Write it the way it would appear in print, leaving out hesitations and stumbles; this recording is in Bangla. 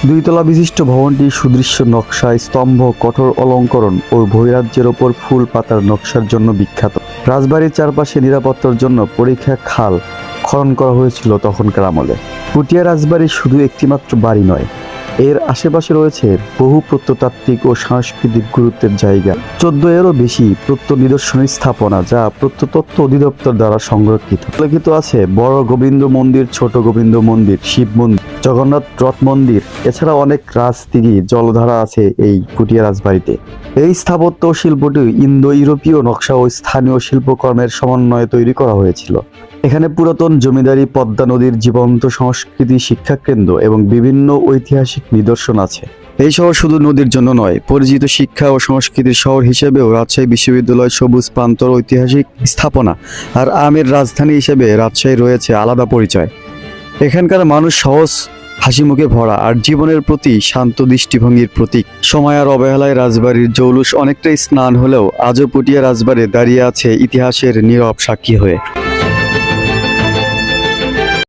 দুইতলা বিশিষ্ট ভবনটি সুদৃশ্য নকশা, স্তম্ভ, কঠোর অলঙ্করণ ও ভূরাজ্যের ওপর ফুল পাতার নকশার জন্য বিখ্যাত। রাজবাড়ির চারপাশে নিরাপত্তার জন্য পরিখা খাল খনন করা হয়েছিল তখনকার আমলে। পুটিয়া রাজবাড়ি শুধু একটিমাত্র বাড়ি নয়, এর আশেপাশে রয়েছে বহু প্রত্নতাত্ত্বিক ও সাংস্কৃতিক গুরুত্বের জায়গা। 14-এরও বেশি নিদর্শনের স্থাপনা, যা প্রত্নতত্ত্ব অধিদপ্তর দ্বারা সংরক্ষিত। উল্লেখিত আছে বড় গোবিন্দ মন্দির, ছোট গোবিন্দ মন্দির, শিব মন্দির, জগন্নাথ রথ মন্দির, এছাড়া অনেক রাজদিঘি, জলধারা আছে এই পুটিয়া রাজবাড়িতে। এই স্থাপত্য শিল্পটি ইন্দো ইউরোপীয় নকশা ও স্থানীয় শিল্পকর্মের সমন্বয়ে তৈরি করা হয়েছিল। এখানে পুরাতন জমিদারি, পদ্মা নদীর জীবন্ত সংস্কৃতি, শিক্ষাকেন্দ্র এবং বিভিন্ন ঐতিহাসিক নিদর্শন আছে। এই শহর শুধু নদীর জন্য নয়, পরিচিত শিক্ষা ও সংস্কৃতির শহর হিসেবেও রাজশাহী বিশ্ববিদ্যালয়, সবুজ প্রান্তর, ঐতিহাসিক স্থাপনা আর আমের রাজধানী হিসেবে রাজশাহী রয়েছে আলাদা পরিচয়। এখানকার মানুষ সহজ হাসিমুখে ভরা আর জীবনের প্রতি শান্ত দৃষ্টিভঙ্গির প্রতীক। সময় আর অবহেলায় রাজবাড়ির জৌলুস অনেকটাই স্নান হলেও আজও পুটিয়া রাজবাড়ি দাঁড়িয়ে আছে ইতিহাসের নীরব সাক্ষী হয়ে।